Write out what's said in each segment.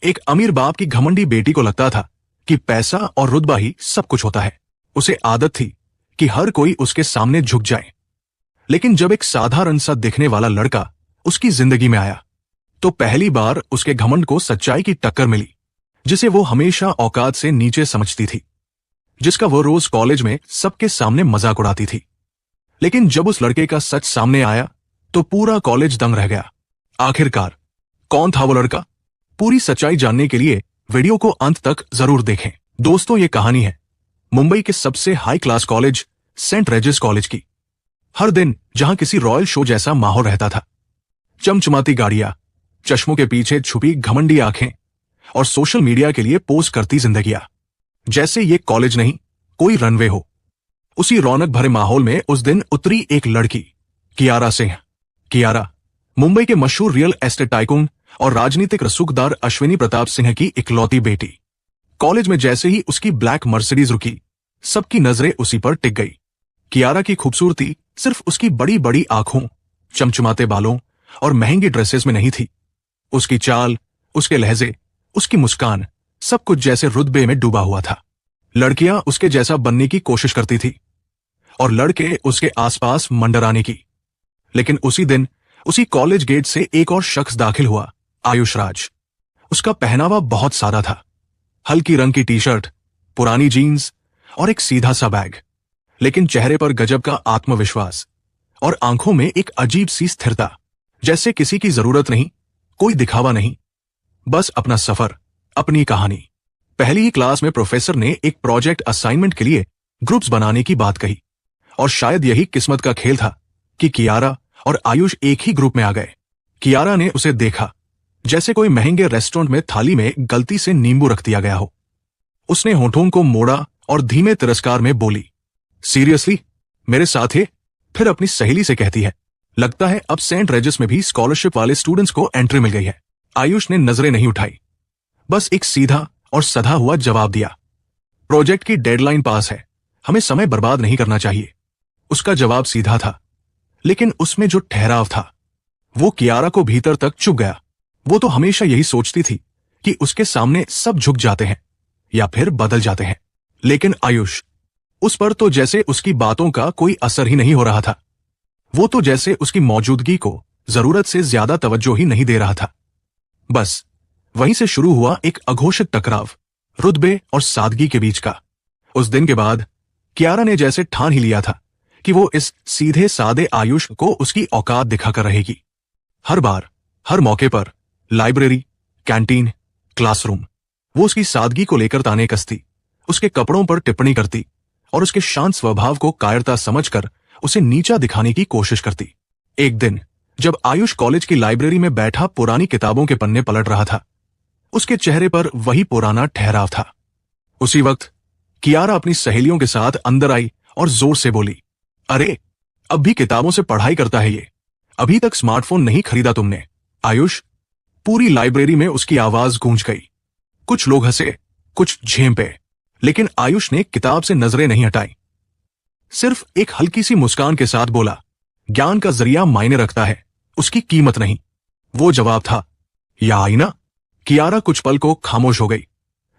एक अमीर बाप की घमंडी बेटी को लगता था कि पैसा और रुतबा ही सब कुछ होता है। उसे आदत थी कि हर कोई उसके सामने झुक जाए। लेकिन जब एक साधारण सा दिखने वाला लड़का उसकी जिंदगी में आया तो पहली बार उसके घमंड को सच्चाई की टक्कर मिली, जिसे वो हमेशा औकात से नीचे समझती थी, जिसका वो रोज कॉलेज में सबके सामने मजाक उड़ाती थी। लेकिन जब उस लड़के का सच सामने आया तो पूरा कॉलेज दंग रह गया। आखिरकार कौन था वो लड़का? पूरी सच्चाई जानने के लिए वीडियो को अंत तक जरूर देखें। दोस्तों, ये कहानी है मुंबई के सबसे high class college Saint Regis College की। हर दिन जहां किसी रॉयल शो जैसा माहौल रहता था, चमचमाती गाड़ियां, चश्मों के पीछे छुपी घमंडी आंखें और सोशल मीडिया के लिए पोस्ट करती जिंदगियां। जैसे ये कॉलेज नहीं, कोई रनवे हो। उसी रौनक भरे माहौल में उस दिन उतरी एक लड़की, कियारा सिंह। कियारा मुंबई के मशहूर रियल एस्टेट टाइकून और राजनीतिक रसूखदार अश्विनी प्रताप सिंह की इकलौती बेटी। कॉलेज में जैसे ही उसकी ब्लैक मर्सिडीज रुकी, सबकी नजरें उसी पर टिक गई। कियारा की खूबसूरती सिर्फ उसकी बड़ी बड़ी आंखों, चमचमाते बालों और महंगी ड्रेसेस में नहीं थी। उसकी चाल, उसके लहजे, उसकी मुस्कान, सब कुछ जैसे रुतबे में डूबा हुआ था। लड़कियां उसके जैसा बनने की कोशिश करती थी और लड़के उसके आसपास मंडराने की। लेकिन उसी दिन उसी कॉलेज गेट से एक और शख्स दाखिल हुआ, आयुष राज। उसका पहनावा बहुत सादा था, हल्की रंग की टी शर्ट, पुरानी जीन्स और एक सीधा सा बैग। लेकिन चेहरे पर गजब का आत्मविश्वास और आंखों में एक अजीब सी स्थिरता, जैसे किसी की जरूरत नहीं, कोई दिखावा नहीं, बस अपना सफर, अपनी कहानी। पहली ही क्लास में प्रोफेसर ने एक प्रोजेक्ट असाइनमेंट के लिए ग्रुप्स बनाने की बात कही और शायद यही किस्मत का खेल था कि कियारा और आयुष एक ही ग्रुप में आ गए। कियारा ने उसे देखा जैसे कोई महंगे रेस्टोरेंट में थाली में गलती से नींबू रख दिया गया हो। उसने होठों को मोड़ा और धीमे तिरस्कार में बोली, सीरियसली मेरे साथ है? फिर अपनी सहेली से कहती है, लगता है अब सेंट रेजिस में भी स्कॉलरशिप वाले स्टूडेंट्स को एंट्री मिल गई है। आयुष ने नजरें नहीं उठाई, बस एक सीधा और सधा हुआ जवाब दिया, प्रोजेक्ट की डेडलाइन पास है, हमें समय बर्बाद नहीं करना चाहिए। उसका जवाब सीधा था, लेकिन उसमें जो ठहराव था वो कियारा को भीतर तक चुभ गया। वो तो हमेशा यही सोचती थी कि उसके सामने सब झुक जाते हैं या फिर बदल जाते हैं, लेकिन आयुष, उस पर तो जैसे उसकी बातों का कोई असर ही नहीं हो रहा था। वो तो जैसे उसकी मौजूदगी को जरूरत से ज्यादा तवज्जो ही नहीं दे रहा था। बस वहीं से शुरू हुआ एक अघोषित टकराव, रुतबे और सादगी के बीच का। उस दिन के बाद कियारा ने जैसे ठान ही लिया था कि वो इस सीधे सादे आयुष को उसकी औकात दिखाकर रहेगी। हर बार, हर मौके पर, लाइब्रेरी, कैंटीन, क्लासरूम, वो उसकी सादगी को लेकर ताने कसती, उसके कपड़ों पर टिप्पणी करती और उसके शांत स्वभाव को कायरता समझकर उसे नीचा दिखाने की कोशिश करती। एक दिन जब आयुष कॉलेज की लाइब्रेरी में बैठा पुरानी किताबों के पन्ने पलट रहा था, उसके चेहरे पर वही पुराना ठहराव था। उसी वक्त कियारा अपनी सहेलियों के साथ अंदर आई और जोर से बोली, अरे अब भी किताबों से पढ़ाई करता है ये? अभी तक स्मार्टफोन नहीं खरीदा तुमने? आयुष! पूरी लाइब्रेरी में उसकी आवाज गूंज गई। कुछ लोग हंसे, कुछ झेंपे, लेकिन आयुष ने किताब से नजरें नहीं हटाई। सिर्फ एक हल्की सी मुस्कान के साथ बोला, ज्ञान का जरिया मायने रखता है, उसकी कीमत नहीं। वो जवाब था, या आईना? कियारा कुछ पल को खामोश हो गई,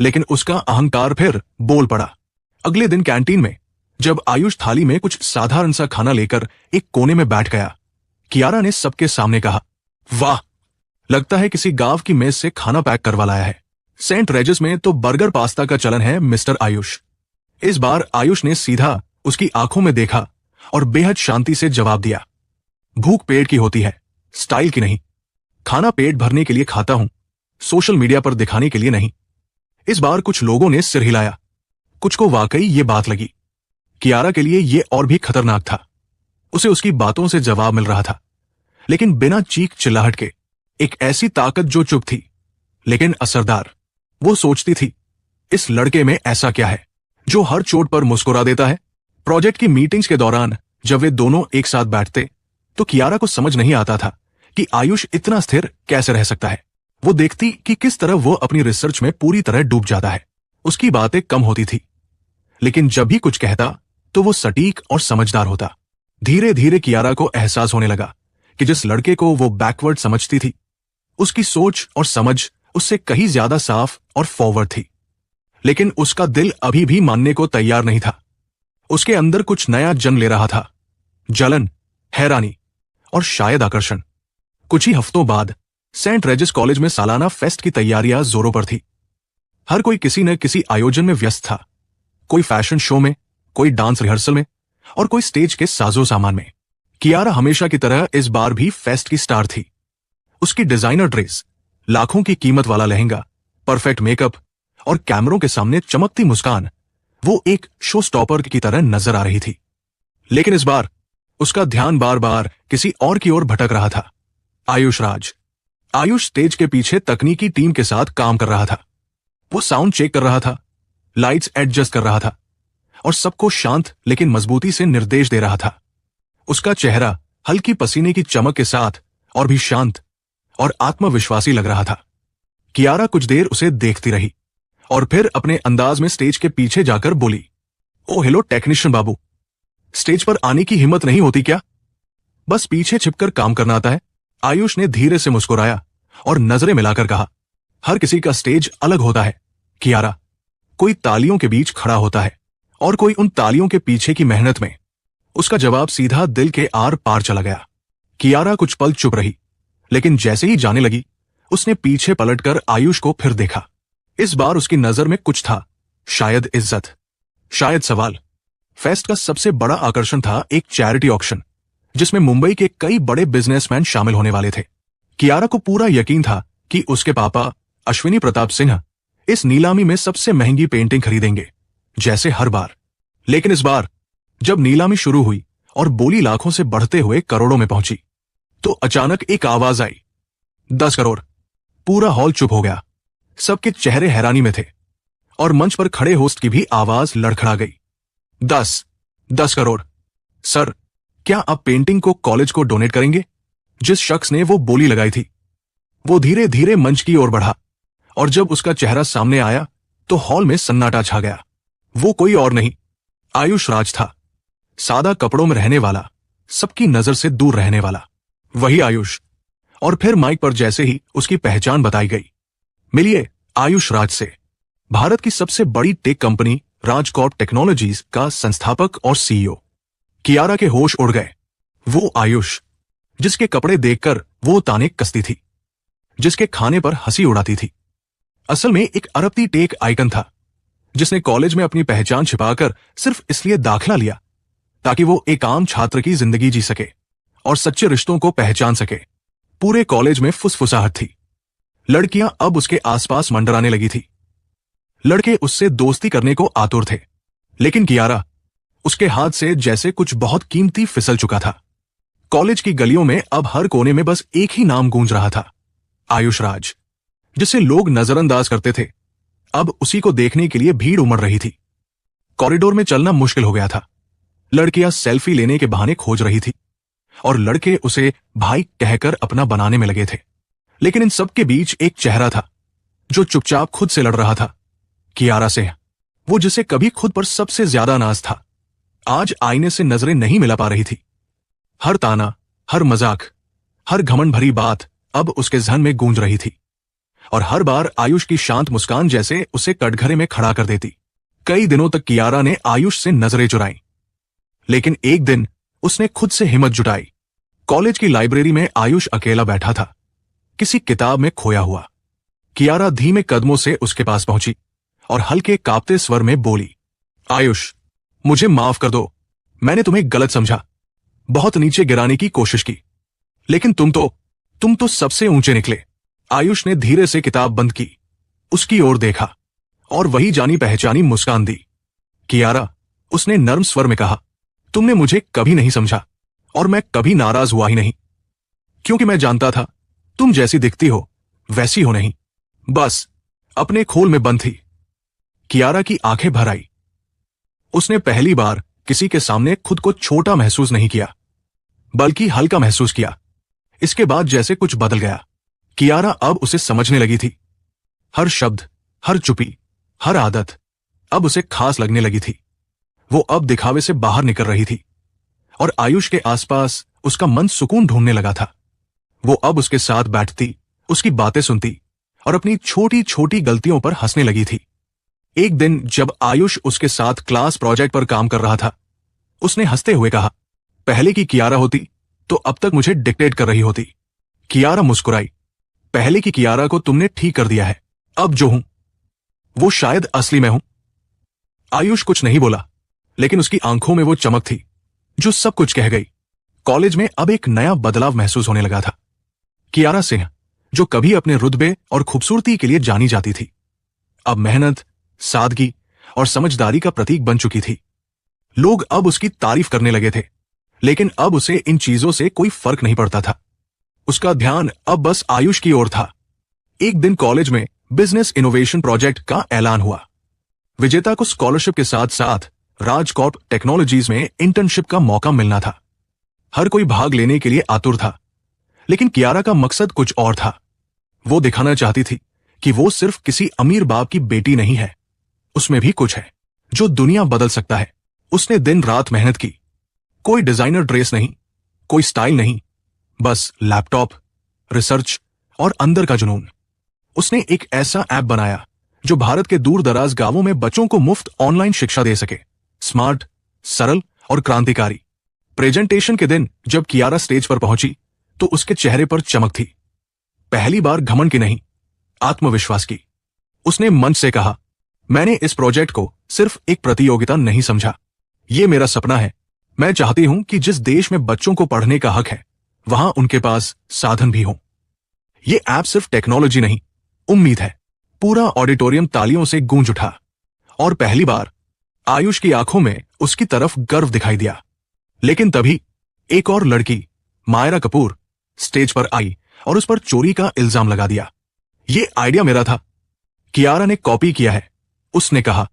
लेकिन उसका अहंकार फिर बोल पड़ा। अगले दिन कैंटीन में जब आयुष थाली में कुछ साधारण सा खाना लेकर एक कोने में बैठ गया, कियारा ने सबके सामने कहा, वाह, लगता है किसी गांव की मेज से खाना पैक करवा लाया है। सेंट रेजिस में तो बर्गर पास्ता का चलन है मिस्टर आयुष। इस बार आयुष ने सीधा उसकी आंखों में देखा और बेहद शांति से जवाब दिया, भूख पेट की होती है, स्टाइल की नहीं। खाना पेट भरने के लिए खाता हूं, सोशल मीडिया पर दिखाने के लिए नहीं। इस बार कुछ लोगों ने सिर हिलाया, कुछ को वाकई ये बात लगी। कियारा के लिए ये और भी खतरनाक था। उसे उसकी बातों से जवाब मिल रहा था, लेकिन बिना चीख चिल्लाहट के। एक ऐसी ताकत जो चुप थी लेकिन असरदार। वो सोचती थी, इस लड़के में ऐसा क्या है जो हर चोट पर मुस्कुरा देता है? प्रोजेक्ट की मीटिंग्स के दौरान जब वे दोनों एक साथ बैठते तो कियारा को समझ नहीं आता था कि आयुष इतना स्थिर कैसे रह सकता है। वो देखती कि किस तरह वो अपनी रिसर्च में पूरी तरह डूब जाता है। उसकी बातें कम होती थी, लेकिन जब भी कुछ कहता तो वो सटीक और समझदार होता। धीरे धीरे कियारा को एहसास होने लगा कि जिस लड़के को वो बैकवर्ड समझती थी, उसकी सोच और समझ उससे कहीं ज्यादा साफ और फॉरवर्ड थी। लेकिन उसका दिल अभी भी मानने को तैयार नहीं था। उसके अंदर कुछ नया जन्म ले रहा था, जलन, हैरानी और शायद आकर्षण। कुछ ही हफ्तों बाद सेंट रेजिस कॉलेज में सालाना फेस्ट की तैयारियां जोरों पर थी। हर कोई किसी न किसी आयोजन में व्यस्त था, कोई फैशन शो में, कोई डांस रिहर्सल में और कोई स्टेज के साजो सामान में। कियारा हमेशा की तरह इस बार भी फेस्ट की स्टार थी। उसकी डिजाइनर ड्रेस, लाखों की कीमत वाला लहंगा, परफेक्ट मेकअप और कैमरों के सामने चमकती मुस्कान, वो एक शो स्टॉपर की तरह नजर आ रही थी। लेकिन इस बार उसका ध्यान बार बार किसी और की ओर भटक रहा था। आयुष राज। आयुष स्टेज के पीछे तकनीकी टीम के साथ काम कर रहा था। वो साउंड चेक कर रहा था, लाइट्स एडजस्ट कर रहा था और सबको शांत लेकिन मजबूती से निर्देश दे रहा था। उसका चेहरा हल्की पसीने की चमक के साथ और भी शांत और आत्मविश्वासी लग रहा था। कियारा कुछ देर उसे देखती रही और फिर अपने अंदाज में स्टेज के पीछे जाकर बोली, ओ हेलो टेक्नीशियन बाबू, स्टेज पर आने की हिम्मत नहीं होती क्या? बस पीछे छिपकर काम करना आता है। आयुष ने धीरे से मुस्कुराया और नजरें मिलाकर कहा, हर किसी का स्टेज अलग होता है कियारा। कोई तालियों के बीच खड़ा होता है और कोई उन तालियों के पीछे की मेहनत में। उसका जवाब सीधा दिल के आर पार चला गया। कियारा कुछ पल चुप रही, लेकिन जैसे ही जाने लगी उसने पीछे पलटकर आयुष को फिर देखा। इस बार उसकी नजर में कुछ था, शायद इज्जत, शायद सवाल। फेस्ट का सबसे बड़ा आकर्षण था एक चैरिटी ऑक्शन, जिसमें मुंबई के कई बड़े बिजनेसमैन शामिल होने वाले थे। कियारा को पूरा यकीन था कि उसके पापा अश्विनी प्रताप सिंह इस नीलामी में सबसे महंगी पेंटिंग खरीदेंगे, जैसे हर बार। लेकिन इस बार जब नीलामी शुरू हुई और बोली लाखों से बढ़ते हुए करोड़ों में पहुंची, तो अचानक एक आवाज आई, 10 करोड़। पूरा हॉल चुप हो गया। सबके चेहरे हैरानी में थे और मंच पर खड़े होस्ट की भी आवाज लड़खड़ा गई। 10 करोड़। सर, क्या आप पेंटिंग को कॉलेज को डोनेट करेंगे? जिस शख्स ने वो बोली लगाई थी वो धीरे धीरे मंच की ओर बढ़ा और जब उसका चेहरा सामने आया तो हॉल में सन्नाटा छा गया। वो कोई और नहीं, आयुष राज था। सादा कपड़ों में रहने वाला, सबकी नजर से दूर रहने वाला, वही आयुष। और फिर माइक पर जैसे ही उसकी पहचान बताई गई, मिलिए आयुष राज से, भारत की सबसे बड़ी टेक कंपनी राजकॉर्प टेक्नोलॉजीज का संस्थापक और सीईओ। कियारा के होश उड़ गए। वो आयुष जिसके कपड़े देखकर वो ताने कसती थी, जिसके खाने पर हंसी उड़ाती थी, असल में एक अरबती टेक आइकन था, जिसने कॉलेज में अपनी पहचान छिपाकर सिर्फ इसलिए दाखिला लिया ताकि वो एक आम छात्र की जिंदगी जी सके और सच्चे रिश्तों को पहचान सके। पूरे कॉलेज में फुसफुसाहट थी। लड़कियां अब उसके आसपास मंडराने लगी थी, लड़के उससे दोस्ती करने को आतुर थे। लेकिन कियारा, उसके हाथ से जैसे कुछ बहुत कीमती फिसल चुका था। कॉलेज की गलियों में अब हर कोने में बस एक ही नाम गूंज रहा था, आयुष राज। जिसे लोग नजरअंदाज करते थे, अब उसी को देखने के लिए भीड़ उमड़ रही थी। कॉरिडोर में चलना मुश्किल हो गया था। लड़कियां सेल्फी लेने के बहाने खोज रही थी और लड़के उसे भाई कहकर अपना बनाने में लगे थे। लेकिन इन सब के बीच एक चेहरा था जो चुपचाप खुद से लड़ रहा था, कियारा से। वो जिसे कभी खुद पर सबसे ज्यादा नाज था, आज आईने से नजरें नहीं मिला पा रही थी। हर ताना, हर मजाक, हर घमंड भरी बात अब उसके जहन में गूंज रही थी और हर बार आयुष की शांत मुस्कान जैसे उसे कटघरे में खड़ा कर देती। कई दिनों तक कियारा ने आयुष से नजरें चुराई, लेकिन एक दिन उसने खुद से हिम्मत जुटाई। कॉलेज की लाइब्रेरी में आयुष अकेला बैठा था, किसी किताब में खोया हुआ। कियारा धीमे कदमों से उसके पास पहुंची और हल्के कांपते स्वर में बोली, आयुष, मुझे माफ कर दो, मैंने तुम्हें गलत समझा, बहुत नीचे गिराने की कोशिश की, लेकिन तुम तो सबसे ऊंचे निकले। आयुष ने धीरे से किताब बंद की, उसकी ओर देखा और वही जानी पहचानी मुस्कान दी। कियारा, उसने नर्म स्वर में कहा, तुमने मुझे कभी नहीं समझा और मैं कभी नाराज हुआ ही नहीं, क्योंकि मैं जानता था तुम जैसी दिखती हो वैसी हो नहीं, बस अपने खोल में बंद थी। कियारा की आंखें भर आई। उसने पहली बार किसी के सामने खुद को छोटा महसूस नहीं किया, बल्कि हल्का महसूस किया। इसके बाद जैसे कुछ बदल गया। कियारा अब उसे समझने लगी थी। हर शब्द, हर चुप्पी, हर आदत अब उसे खास लगने लगी थी। वो अब दिखावे से बाहर निकल रही थी और आयुष के आसपास उसका मन सुकून ढूंढने लगा था। वो अब उसके साथ बैठती, उसकी बातें सुनती और अपनी छोटी छोटी गलतियों पर हंसने लगी थी। एक दिन जब आयुष उसके साथ क्लास प्रोजेक्ट पर काम कर रहा था, उसने हंसते हुए कहा, पहले की कियारा होती तो अब तक मुझे डिक्टेट कर रही होती। कियारा मुस्कुराई। पहले की कियारा को तुमने ठीक कर दिया है, अब जो हूं वो शायद असली मैं हूं। आयुष कुछ नहीं बोला, लेकिन उसकी आंखों में वो चमक थी जो सब कुछ कह गई। कॉलेज में अब एक नया बदलाव महसूस होने लगा था। कियारा सिंह, जो कभी अपने रुतबे और खूबसूरती के लिए जानी जाती थी, अब मेहनत, सादगी और समझदारी का प्रतीक बन चुकी थी। लोग अब उसकी तारीफ करने लगे थे, लेकिन अब उसे इन चीजों से कोई फर्क नहीं पड़ता था। उसका ध्यान अब बस आयुष की ओर था। एक दिन कॉलेज में बिजनेस इनोवेशन प्रोजेक्ट का ऐलान हुआ। विजेता को स्कॉलरशिप के साथ साथ राजकॉर्प टेक्नोलॉजीज में इंटर्नशिप का मौका मिलना था। हर कोई भाग लेने के लिए आतुर था, लेकिन कियारा का मकसद कुछ और था। वो दिखाना चाहती थी कि वो सिर्फ किसी अमीर बाप की बेटी नहीं है, उसमें भी कुछ है जो दुनिया बदल सकता है। उसने दिन रात मेहनत की। कोई डिजाइनर ड्रेस नहीं, कोई स्टाइल नहीं, बस लैपटॉप, रिसर्च और अंदर का जुनून। उसने एक ऐसा ऐप बनाया जो भारत के दूर दराज गांवों में बच्चों को मुफ्त ऑनलाइन शिक्षा दे सके। स्मार्ट, सरल और क्रांतिकारी। प्रेजेंटेशन के दिन जब कियारा स्टेज पर पहुंची तो उसके चेहरे पर चमक थी। पहली बार घमंड की नहीं, आत्मविश्वास की। उसने मंच से कहा, मैंने इस प्रोजेक्ट को सिर्फ एक प्रतियोगिता नहीं समझा, ये मेरा सपना है। मैं चाहती हूं कि जिस देश में बच्चों को पढ़ने का हक है, वहां उनके पास साधन भी हों। ये ऐप सिर्फ टेक्नोलॉजी नहीं, उम्मीद है। पूरा ऑडिटोरियम तालियों से गूंज उठा और पहली बार आयुष की आंखों में उसकी तरफ गर्व दिखाई दिया। लेकिन तभी एक और लड़की, मायरा कपूर, स्टेज पर आई और उस पर चोरी का इल्जाम लगा दिया। ये आइडिया मेरा था, कियारा ने कॉपी किया है, उसने कहा।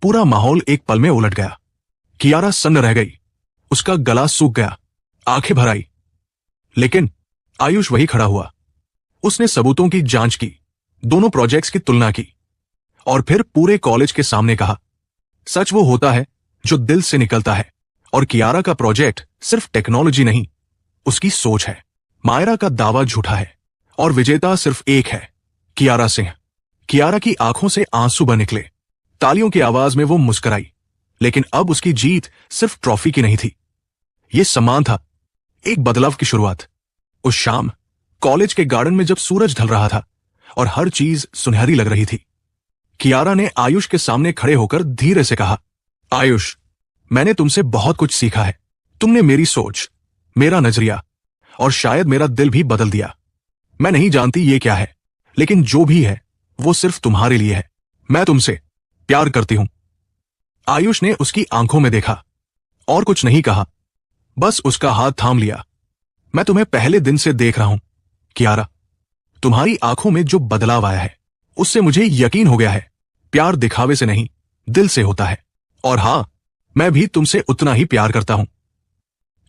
पूरा माहौल एक पल में उलट गया। कियारा सन्न रह गई, उसका गला सूख गया, आंखें भर आई। लेकिन आयुष वही खड़ा हुआ। उसने सबूतों की जांच की, दोनों प्रोजेक्ट्स की तुलना की और फिर पूरे कॉलेज के सामने कहा, सच वो होता है जो दिल से निकलता है। और कियारा का प्रोजेक्ट सिर्फ टेक्नोलॉजी नहीं, उसकी सोच है। मायरा का दावा झूठा है और विजेता सिर्फ एक है, कियारा सिंह। कियारा की आंखों से आंसू बह निकले। तालियों की आवाज में वो मुस्कुराई। लेकिन अब उसकी जीत सिर्फ ट्रॉफी की नहीं थी, ये सम्मान था, एक बदलाव की शुरुआत। उस शाम कॉलेज के गार्डन में जब सूरज ढल रहा था और हर चीज सुनहरी लग रही थी, कियारा ने आयुष के सामने खड़े होकर धीरे से कहा, आयुष, मैंने तुमसे बहुत कुछ सीखा है। तुमने मेरी सोच, मेरा नजरिया और शायद मेरा दिल भी बदल दिया। मैं नहीं जानती ये क्या है, लेकिन जो भी है वो सिर्फ तुम्हारे लिए है। मैं तुमसे प्यार करती हूं। आयुष ने उसकी आंखों में देखा और कुछ नहीं कहा, बस उसका हाथ थाम लिया। मैं तुम्हें पहले दिन से देख रहा हूं कियारा, तुम्हारी आंखों में जो बदलाव आया है उससे मुझे यकीन हो गया है, प्यार दिखावे से नहीं, दिल से होता है। और हां, मैं भी तुमसे उतना ही प्यार करता हूं।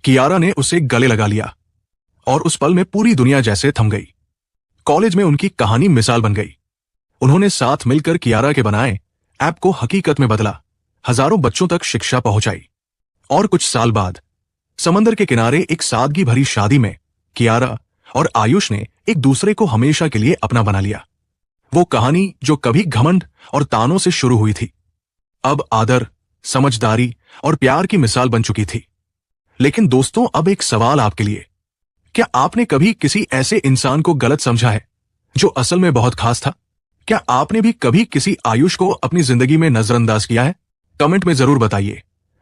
कियारा ने उसे गले लगा लिया और उस पल में पूरी दुनिया जैसे थम गई। कॉलेज में उनकी कहानी मिसाल बन गई। उन्होंने साथ मिलकर कियारा के बनाए ऐप को हकीकत में बदला, हजारों बच्चों तक शिक्षा पहुंचाई। और कुछ साल बाद समंदर के किनारे एक सादगी भरी शादी में कियारा और आयुष ने एक दूसरे को हमेशा के लिए अपना बना लिया। वो कहानी जो कभी घमंड और तानों से शुरू हुई थी, अब आदर, समझदारी और प्यार की मिसाल बन चुकी थी। लेकिन दोस्तों, अब एक सवाल आपके लिए, क्या आपने कभी किसी ऐसे इंसान को गलत समझा है जो असल में बहुत खास था? क्या आपने भी कभी किसी आयुष को अपनी जिंदगी में नजरअंदाज किया है? कमेंट में जरूर बताइए।